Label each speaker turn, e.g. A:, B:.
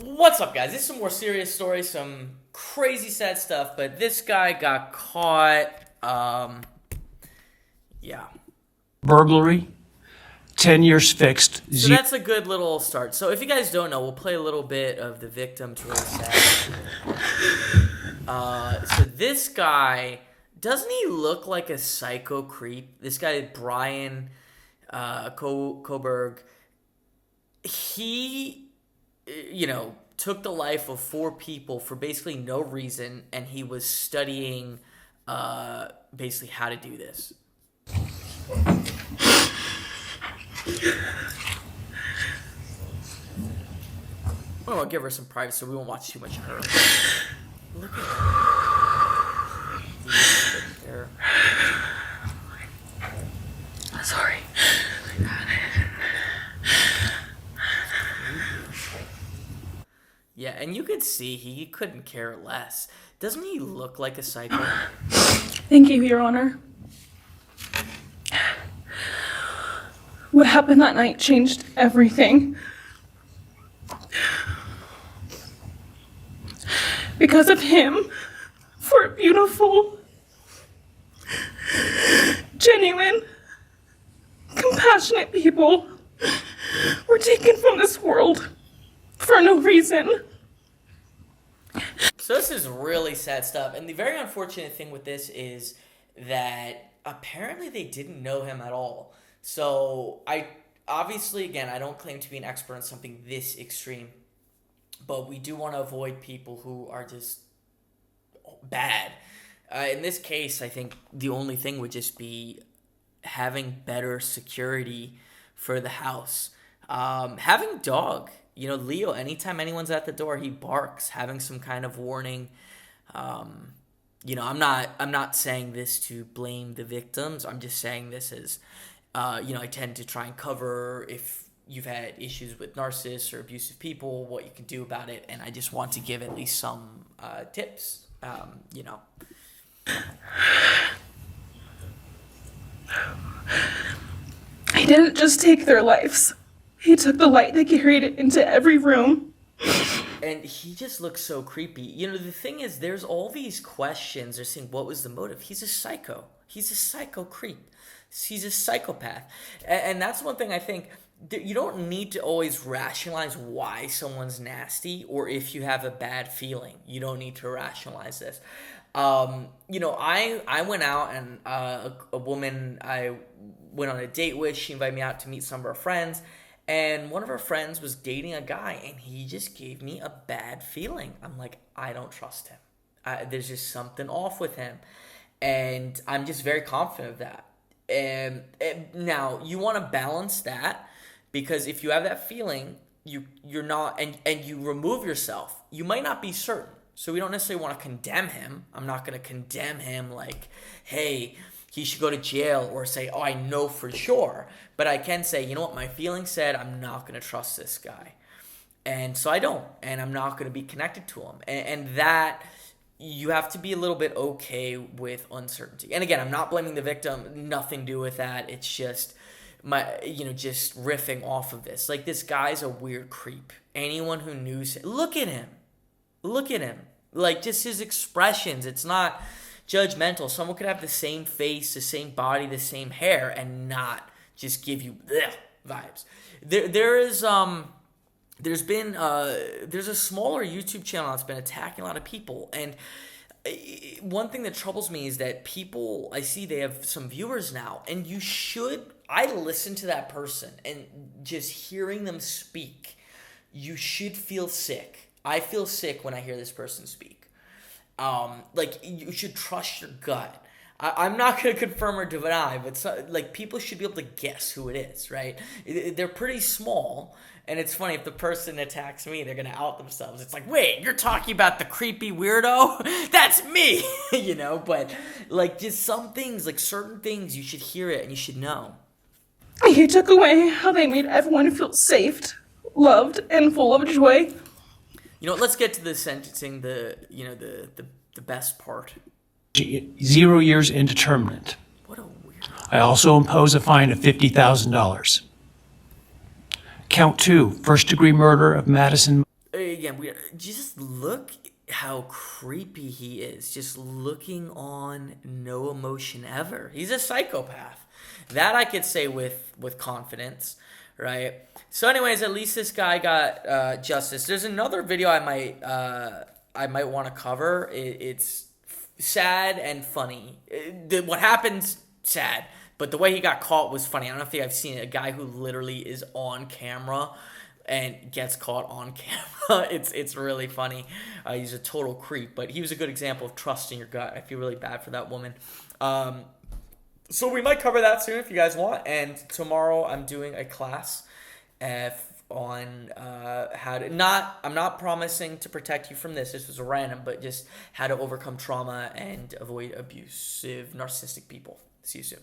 A: What's up, guys? This is some more serious stories, some crazy sad stuff, but this guy got caught. Yeah.
B: Burglary, 10 years fixed.
A: So that's a good little start. So if you guys don't know, we'll play a little bit of the victim to really sad. So this guy, doesn't he look like a psycho creep? This guy, Bryan Kohberger, he, took the life of 4 people for basically no reason, and he was studying basically how to do this. I'll give her some privacy so we won't watch too much of her. Look at her.
C: Sorry.
A: Yeah, and you could see he couldn't care less. Doesn't he look like a psycho?
C: Thank you, Your Honor. What happened that night changed everything. Because of him, 4 beautiful, genuine, compassionate people were taken from this world for no reason.
A: So this is really sad stuff. And the very unfortunate thing with this is that apparently they didn't know him at all. So I don't claim to be an expert on something this extreme, but we do want to avoid people who are just bad. In this case, I think the only thing would just be having better security for the house. Having dog. Leo, anytime anyone's at the door, he barks, having some kind of warning. I'm not saying this to blame the victims. I'm just saying this as, I tend to try and cover if you've had issues with narcissists or abusive people, what you can do about it. And I just want to give at least some tips,
C: He didn't just take their lives. He took the light that carried it into every room.
A: And he just looks so creepy. The thing is, there's all these questions. They're saying, what was the motive? He's a psycho. He's a psycho creep. He's a psychopath. And that's one thing I think. You don't need to always rationalize why someone's nasty or if you have a bad feeling. You don't need to rationalize this. I went out and a woman I went on a date with, she invited me out to meet some of her friends. And one of her friends was dating a guy, and he just gave me a bad feeling. I'm like, I don't trust him. There's just something off with him. And I'm just very confident of that. And now, you want to balance that, because if you have that feeling, you're not, and you remove yourself, you might not be certain. So we don't necessarily want to condemn him. I'm not going to condemn him like, hey, he should go to jail, or say, oh, I know for sure. But I can say, you know what, my feeling said I'm not going to trust this guy. And so I don't, and I'm not going to be connected to him. And that, you have to be a little bit okay with uncertainty. And again, I'm not blaming the victim, nothing to do with that. It's just just riffing off of this. Like, this guy's a weird creep. Anyone who knew, look at him. Like, just his expressions, it's not judgmental. Someone could have the same face, the same body, the same hair, and not just give you vibes. There's a smaller YouTube channel that's been attacking a lot of people, and one thing that troubles me is that people, I see they have some viewers now, and I listen to that person, and just hearing them speak, you should feel sick. I feel sick when I hear this person speak. You should trust your gut. I'm not going to confirm or deny, but people should be able to guess who it is, right? They're pretty small, and it's funny, if the person attacks me, they're going to out themselves. It's like, wait, you're talking about the creepy weirdo? That's me, But, just some things, certain things, you should hear it and you should know.
C: He took away how they made everyone feel safe, loved, and full of joy.
A: Let's get to the sentencing, the best part.
B: 0 years indeterminate.
A: What a weird.
B: I also impose a fine of $50,000. Count 2, first-degree murder of Madison.
A: again, we just look how creepy he is. Just looking on, no emotion ever. He's a psychopath. That I could say with confidence, right? So, anyways, at least this guy got justice. There's another video I might want to cover. It's sad and funny. What happened, sad. But the way he got caught was funny. I don't know if you have seen it. A guy who literally is on camera and gets caught on camera. It's really funny. He's a total creep, but he was a good example of trusting your gut. I feel really bad for that woman. So we might cover that soon if you guys want. And tomorrow I'm doing a class on how to I'm not promising to protect you from this. This was random, but just how to overcome trauma and avoid abusive, narcissistic people. See you soon.